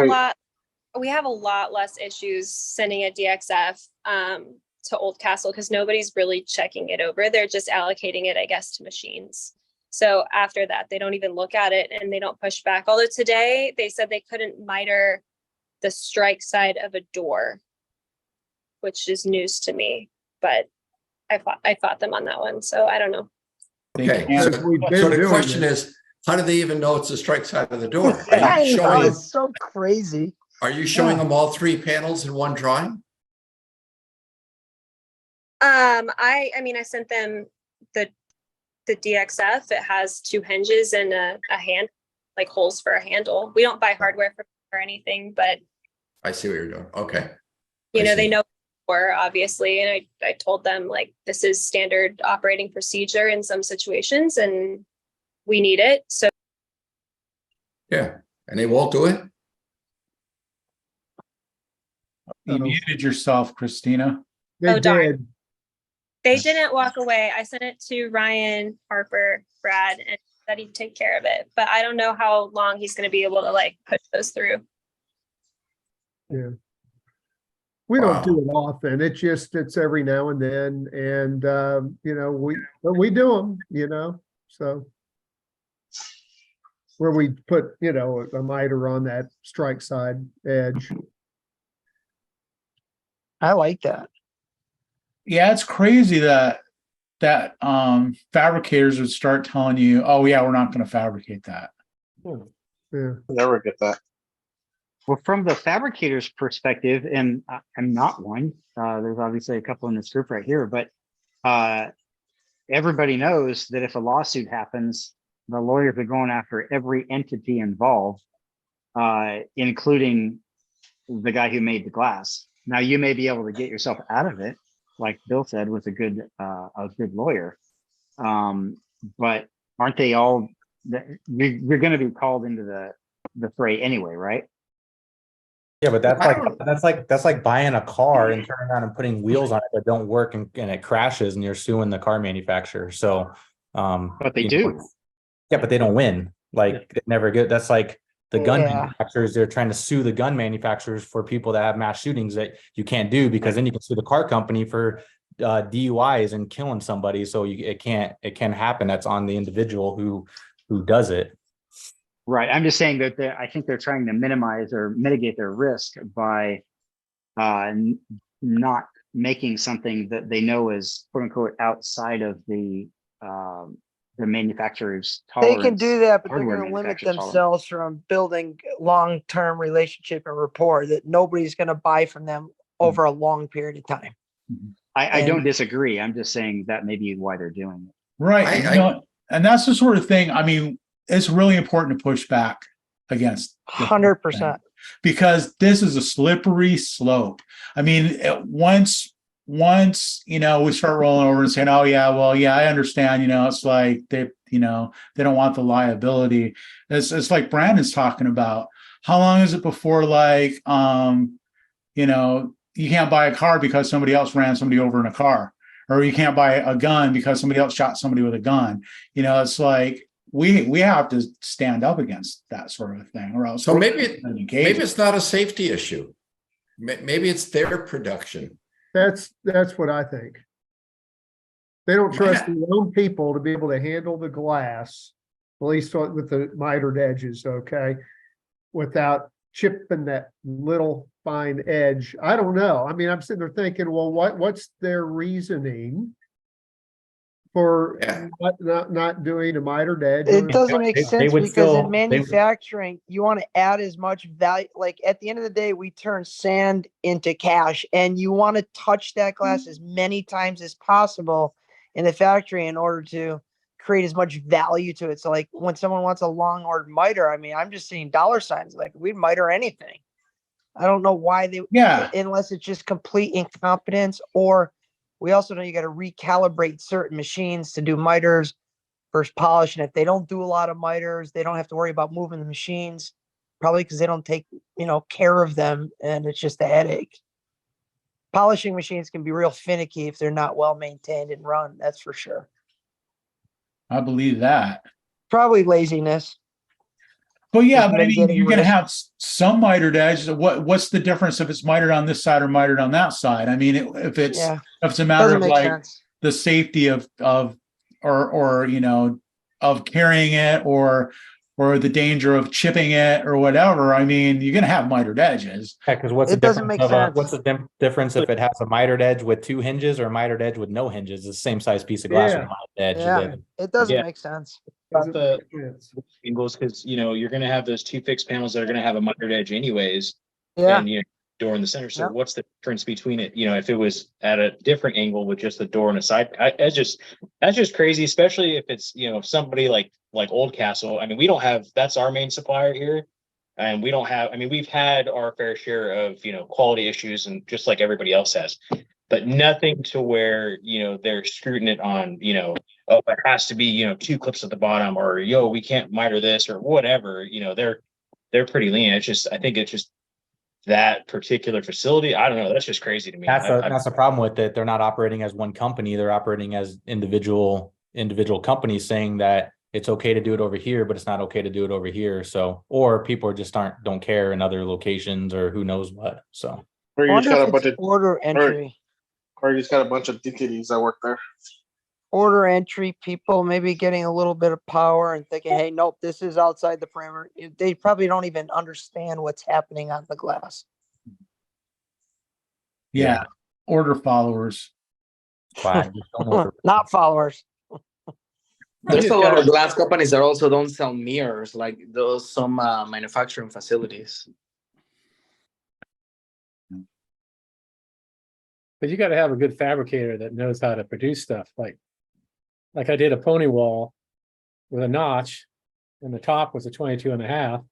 we have a lot less issues sending a DXF to Old Castle because nobody's really checking it over. They're just allocating it, I guess, to machines. So after that, they don't even look at it and they don't push back. Although today they said they couldn't miter the strike side of a door, which is news to me, but I fought them on that one. So I don't know. Okay, so the question is, how do they even know it's the strike side of the door? Are you showing them, it's so crazy. Are you showing them all 3 panels in one drawing? I mean, I sent them the DXF. It has 2 hinges and a hand, like holes for a handle. We don't buy hardware or anything, but I see what you're doing. Okay. You know, they know for obviously, and I told them like this is standard operating procedure in some situations, and we need it. So yeah, and they won't do it. You muted yourself, Christina. They did. They didn't walk away. I sent it to Ryan, Harper, Brad, and said he'd take care of it. But I don't know how long he's going to be able to like push those through. Yeah. We don't do it often. It's every now and then. And, you know, we do them, you know, so. Where we put, you know, a miter on that strike side edge. I like that. Yeah, it's crazy that fabricators would start telling you, oh yeah, we're not going to fabricate that. Yeah. Never get that. Well, from the fabricator's perspective, and I'm not one, there's obviously a couple in this group right here, but everybody knows that if a lawsuit happens, the lawyers are going after every entity involved, including the guy who made the glass. Now, you may be able to get yourself out of it, like Bill said, with a good lawyer. But aren't they all? You're going to be called into the fray anyway, right? Yeah, but that's like buying a car and turning around and putting wheels on it that don't work and it crashes and you're suing the car manufacturer. So, but they do. Yeah, but they don't win. Like they never get. That's like the gun manufacturers. They're trying to sue the gun manufacturers for people that have mass shootings that you can't do because then you can sue the car company for DUIs and killing somebody. So it can't happen. That's on the individual who does it. Right. I'm just saying that I think they're trying to minimize or mitigate their risk by not making something that they know is quote unquote outside of the manufacturer's tolerance. They can do that, but they're going to limit themselves from building long-term relationship and rapport that nobody's going to buy from them over a long period of time. I don't disagree. I'm just saying that may be why they're doing it. Right. And that's the sort of thing. I mean, it's really important to push back against 100%, because this is a slippery slope. I mean, once you know we start rolling over and saying, oh yeah, well yeah, I understand, you know, it's like they don't want the liability. It's like Brandon's talking about. How long is it before like you know, you can't buy a car because somebody else ran somebody over in a car, or you can't buy a gun because somebody else shot somebody with a gun. You know, it's like we have to stand up against that sort of thing, or else. So maybe it's not a safety issue. Maybe it's their production. That's what I think. They don't trust their own people to be able to handle the glass, at least with the mitered edges, okay, without chipping that little fine edge. I don't know. I mean, I'm sitting there thinking, well, what's their reasoning for not doing a mitered edge? It doesn't make sense because in manufacturing, you want to add as much value. Like at the end of the day, we turn sand into cash, and you want to touch that glass as many times as possible. in the factory in order to create as much value to it. So like when someone wants a long ordered miter, I mean, I'm just seeing dollar signs, like we'd miter anything. I don't know why they, unless it's just complete incompetence, or we also know you got to recalibrate certain machines to do miters versus polish. And if they don't do a lot of miters, they don't have to worry about moving the machines, probably because they don't take, care of them, and it's just a headache. Polishing machines can be real finicky if they're not well maintained and run. That's for sure. I believe that. Probably laziness. Well, yeah, Just but I mean, mitigating you're going to risk. have some mitered edge. What's the difference if it's mitered on this side or mitered on that side? I mean, if it's a matter Doesn't of make like sense. the safety of carrying it or the danger of chipping it or whatever. I mean, you're going to have mitered edges. Yeah, because what's It the doesn't difference make of sense. what's the difference if it has a mitered edge with 2 hinges or a mitered edge with no hinges? It's the same size piece of glass with a mitered edge. Yeah, it doesn't Yeah. make sense. About the angles, because you're going to have those 2 fixed panels that are going to have a mitered edge anyways, Yeah. and door in the center. So Yep. what's the difference between it? If it was at a different angle with just the door and a side, that's just crazy. Especially if it's somebody like Oldcastle. I mean, we don't have, that's our main supplier here, and we don't have. I mean, we've had our fair share of quality issues, and just like everybody else has, but nothing to where they're screwing it on oh, it has to be 2 clips at the bottom, or we can't miter this or whatever. They're pretty lean. I think it's just that particular facility. I don't know. That's just crazy to me. That's the problem with it. They're not operating as one company. They're operating as individual companies, saying that it's okay to do it over here, but it's not okay to do it over here. So, or people just don't care in other locations, or who knows what. So, Or you just got a bunch of order entry. Or you just got a bunch of entities that work there. Order entry people maybe getting a little bit of power and thinking, hey, nope, this is outside the parameter. They probably don't even understand what's happening on the glass. Yeah. Order followers. Not followers. There's a lot of glass companies that also don't sell mirrors, like some manufacturing facilities. But you got to have a good fabricator that knows how to produce stuff. Like I did a pony wall with a notch, and the top was a 22.5,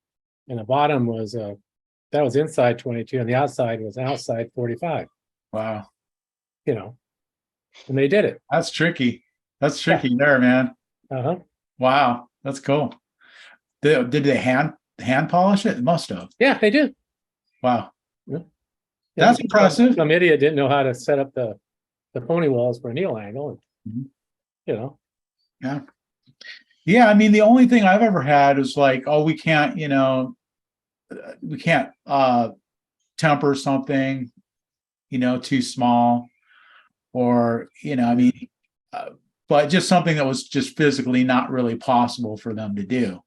and the bottom was that was inside 22, and the outside was outside 45. Wow. And they did it. That's tricky. That's tricky there, man. Uh-huh. Wow. That's cool. Did they hand polish it? It must have. Yeah, they did. Wow. Yeah. That's impressive. Some idiot didn't know how to set up the pony walls for a needle angle. And, Yeah. Yeah. I mean, the only thing I've ever had is like, oh, we can't temper something, too small, or, but just something that was just physically not really possible for them to do.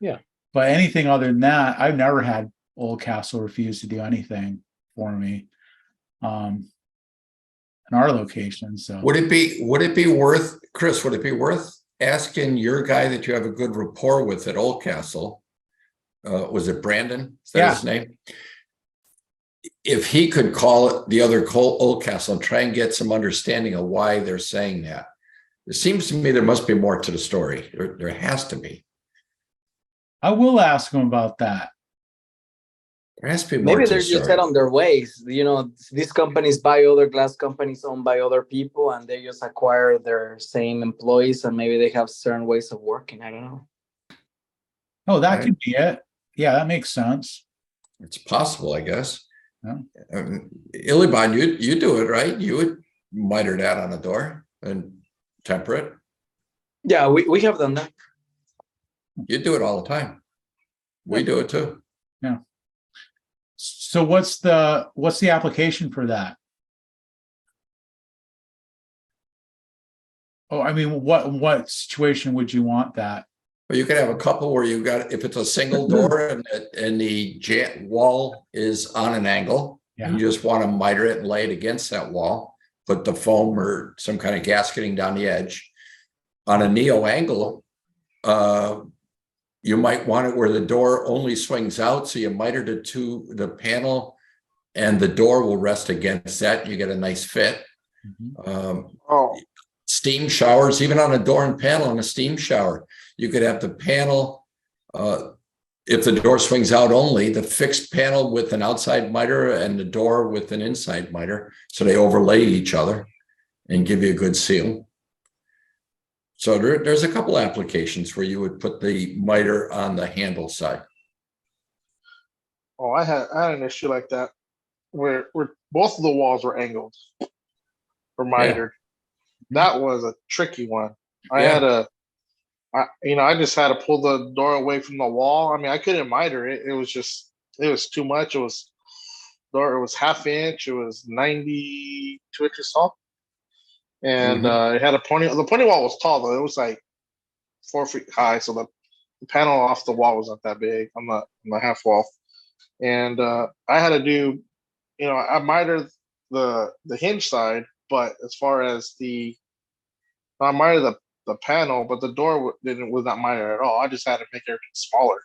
Yeah. But anything other than that, I've never had Oldcastle refuse to do anything for me in our location. So would it be worth, Chris, asking your guy that you have a good rapport with at Oldcastle? Was it Brandon? Is that his name? If he could call the other Oldcastle and try and get some understanding of why they're saying that. It seems to me there must be more to the story. There has to be. I will ask him about that. There has to be more. Maybe they're just set on their ways. These companies buy other glass companies owned by other people, and they just acquire their same employees, and maybe they have certain ways of working. I don't know. Oh, that could be it. Yeah, that makes sense. It's possible, I guess. Yeah. Illiban, you do it, right? You would miter that on a door and temper it. Yeah, we have done that. You do it all the time. We do it too. Yeah. So what's the application for that? Oh, I mean, what situation would you want that? Well, you could have a couple where you got, if it's a single door and the wall is on an angle, you just want to miter it and lay it against that wall, put the foam or some kind of gasketing down the edge. On a neo angle, you might want it where the door only swings out, so you mitered it to the panel and the door will rest against that. You get a nice fit. steam showers, even on a door and panel on a steam shower. You could have the panel, if the door swings out only, the fixed panel with an outside miter and the door with an inside miter. So they overlay each other and give you a good seal. So there's a couple applications where you would put the miter on the handle side. Oh, I had an issue like that where both of the walls were angled or mitered. That was a tricky one. I just had to pull the door away from the wall. I mean, I couldn't miter it. It was too much. It was half inch. It was 92 inches tall. And it had the pony wall was tall though. It was like 4 feet high. So the panel off the wall wasn't that big on the half wall. And I had to do, I mitered the hinge side, but as far as I mitered the panel, but the door was not mitered at all. I just had to make everything smaller,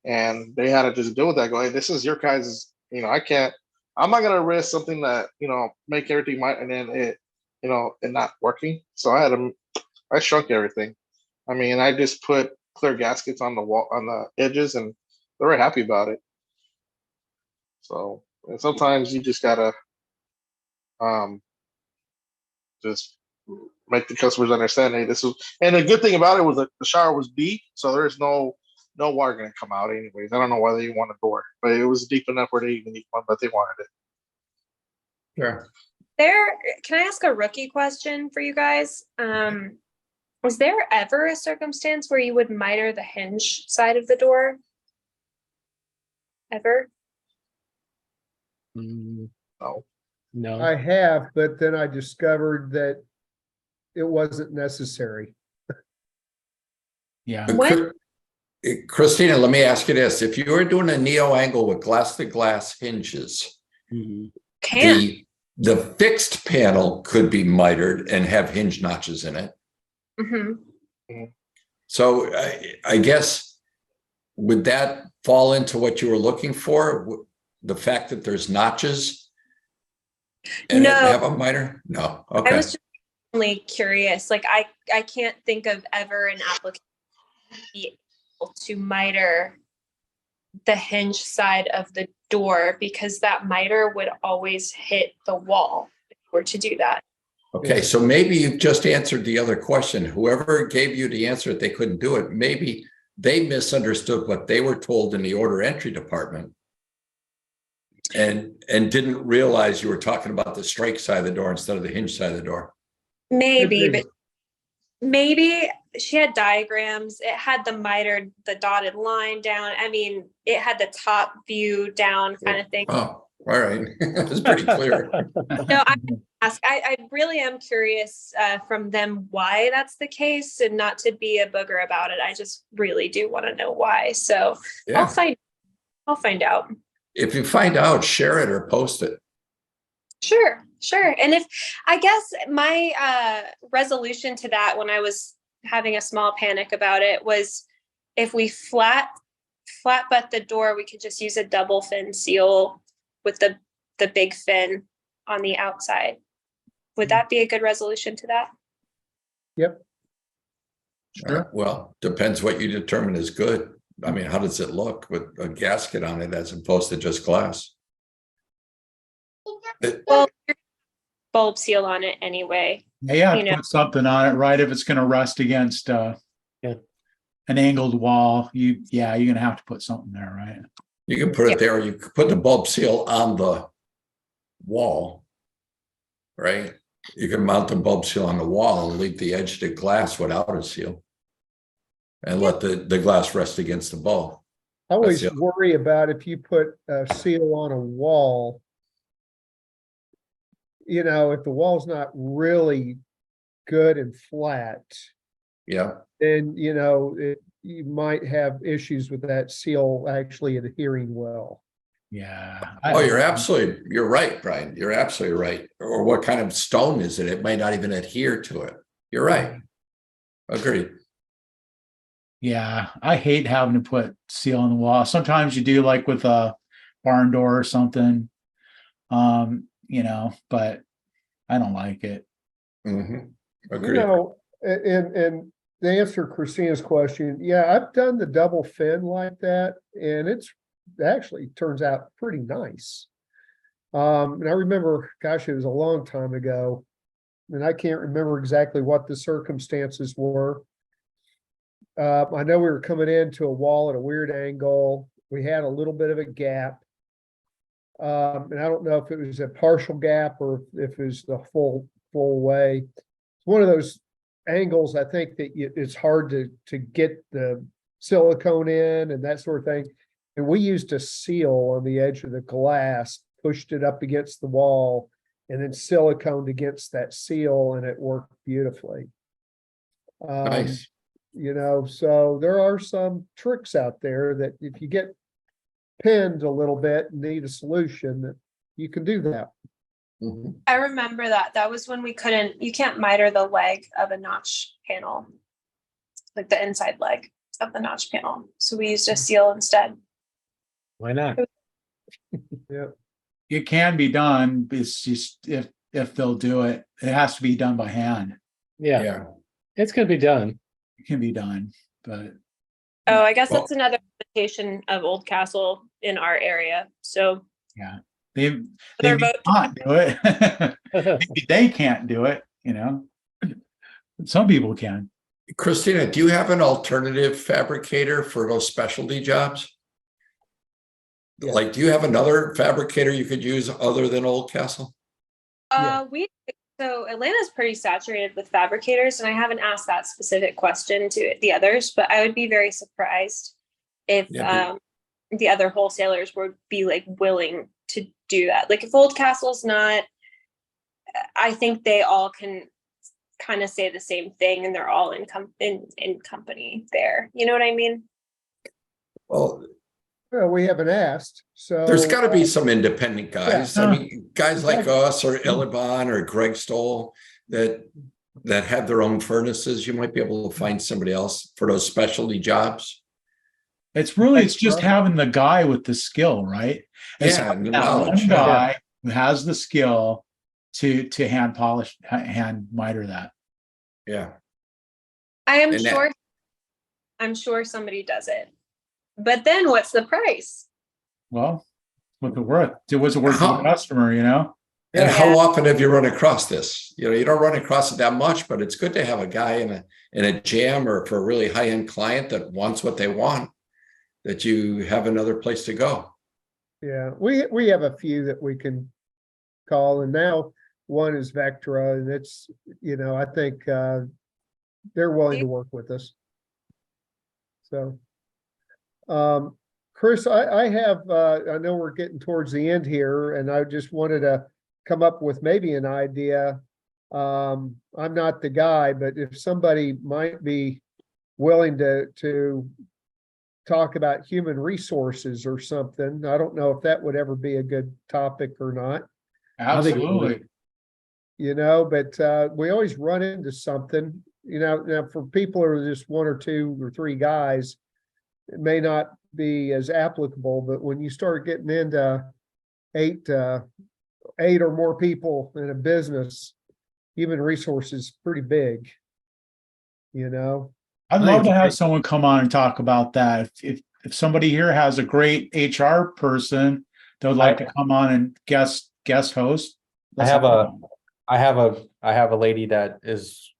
and they had to just deal with that. Go, hey, this is your guys'. I'm not gonna risk something that make everything mitered and then it not working. So I shrunk everything. I mean, I just put clear gaskets on the wall on the edges, and they were happy about it. So, and sometimes you just gotta just make the customers understand, hey, this was, and the good thing about it was that the shower was deep, so there's no water gonna come out anyways. I don't know why they want a door, but it was deep enough where they even need one, but they wanted it. Sure. Can I ask a rookie question for you guys? Was there ever a circumstance where you would miter the hinge side of the door? Ever? No. I have, but then I discovered that it wasn't necessary. Yeah. Christina, let me ask you this. If you were doing a neo angle with glass to glass hinges, the fixed panel could be mitered and have hinge notches in it. So I guess, would that fall into what you were looking for? The fact that there's notches and have a miter? No. Okay. I was just only curious. Like I can't think of ever an application be able to miter the hinge side of the door, because that miter would always hit the wall if you were to do that. Okay, so maybe you just answered the other question. Whoever gave you the answer that they couldn't do it, maybe they misunderstood what they were told in the order entry department and didn't realize you were talking about the strike side of the door instead of the hinge side of the door. Maybe, but maybe she had diagrams. It had the dotted line down. I mean, it had the top view down kind of thing. Oh, all right. That's pretty clear. No, I really am curious from them why that's the case, and not to be a booger about it. I just really do want to know why. So I'll find out. If you find out, share it or post it. Sure. And if I guess my resolution to that when I was having a small panic about it was, if we flat butt the door, we could just use a double fin seal with the big fin on the outside. Would that be a good resolution to that? Yep. Sure. Well, depends what you determine is good. I mean, how does it look with a gasket on it as opposed to just glass? Well, bulb seal on it anyway. Yeah, put something on it, right? If it's going to rust against an angled wall, you're going to have to put something there, right? You can put it there. You could put the bulb seal on the wall, right? You can mount the bulb seal on the wall and leave the edge of the glass without a seal, and let the glass rest against the bulb. I always worry about if you put a seal on a wall, if the wall's not really good and flat, then, you might have issues with that seal actually adhering well. Yeah. You're right, Brian. You're absolutely right. Or what kind of stone is it? It might not even adhere to it. You're right. Agreed. Yeah, I hate having to put seal on the wall. Sometimes you do, like with a barn door or something, but I don't like it. Agreed. And to answer Christina's question, yeah, I've done the double fin like that, and it actually turns out pretty nice. And I remember, gosh, it was a long time ago, and I can't remember exactly what the circumstances were. I know we were coming into a wall at a weird angle. We had a little bit of a gap. And I don't know if it was a partial gap or if it was the full way. It's one of those angles, I think, that it's hard to get the silicone in and that sort of thing. And we used a seal on the edge of the glass, pushed it up against the wall, and then siliconed against that seal, and it worked beautifully. Nice. So there are some tricks out there that if you get pinned a little bit and need a solution, that you can do that. Mm-hmm. I remember that. That was when you can't miter the leg of a notch panel, like the inside leg of the notch panel. So we used a seal instead. Why not? Yeah. It can be done. It's just if they'll do it, it has to be done by hand. Yeah. It's gonna be done. It can be done, but Oh, I guess that's another limitation of Old Castle in our area. So yeah, they may not do it. Maybe they can't do it, Some people can. Christina, do you have an alternative fabricator for those specialty jobs? Yeah. Like, do you have another fabricator you could use other than Old Castle? So Atlanta's pretty saturated with fabricators, and I haven't asked that specific question to the others, but I would be very surprised if the other wholesalers would be like willing to do that. Like if Old Castle's not, I think they all can kind of say the same thing, and they're all in company there. You know what I mean? Well, we haven't asked, so there's got to be some independent guys. Yeah. I mean, guys like us or Illibon or Greg Stoll that have their own furnaces. You might be able to find somebody else for those specialty jobs. It's just having the guy with the skill, right? It's Yeah, that knowledge. one guy who has the skill to hand polish, hand miter that. Yeah. I'm sure somebody does it. But then what's the price? Well, what's it worth? Was it worth to the customer, And how often have you run across this? You don't run across it that much, but it's good to have a guy in a jam or for a really high-end client that wants what they want, that you have another place to go. Yeah, we have a few that we can call, and now one is Vectra, and it's, I think they're willing to work with us. So, Chris, I have, I know we're getting towards the end here, and I just wanted to come up with maybe an idea. I'm not the guy, but if somebody might be willing to talk about human resources or something, I don't know if that would ever be a good topic or not. Absolutely. But we always run into something, now for people who are just one or two or three guys, it may not be as applicable, but when you start getting into eight or more people in a business, human resources pretty big, I'd love to have someone come on and talk about that. If somebody here has a great HR person that would like to come on and guest host. I have a lady that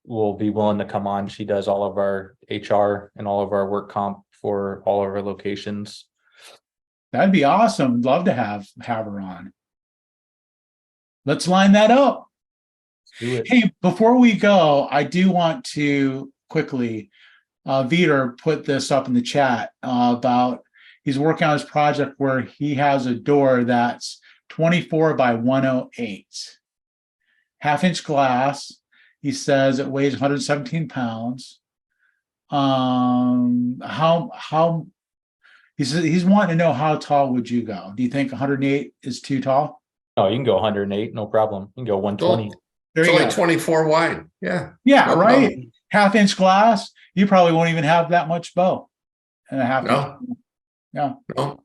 will be willing to come on. She does all of our HR and all of our work comp for all of our locations. That'd be awesome. Love to have her on. Let's line that up. Let's do it. Hey, before we go, I do want to quickly, Vitor put this up in the chat about he's working on his project where he has a door that's 24 by 108, 1/2-inch glass. He says it weighs 117 pounds. How he says he's wanting to know how tall would you go? Do you think 108 is too tall? Oh, you can go 108, no problem. You can go 120. It's only 24 wide. Yeah. Yeah, No right. problem. 1/2-inch glass. You probably won't even have that much bow. And a half. No. Yeah. No.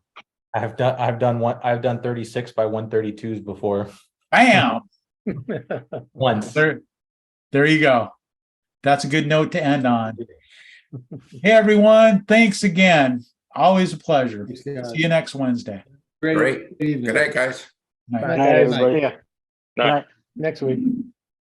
I've done 36 by 132s before. Bam. Once. There you go. That's a good note to end on. Hey, everyone. Thanks again. Always a pleasure. Thanks, guys. See you next Wednesday. Great. evening. Good night, guys. Night. Good night, everybody. Yeah. No. Good night. Next week.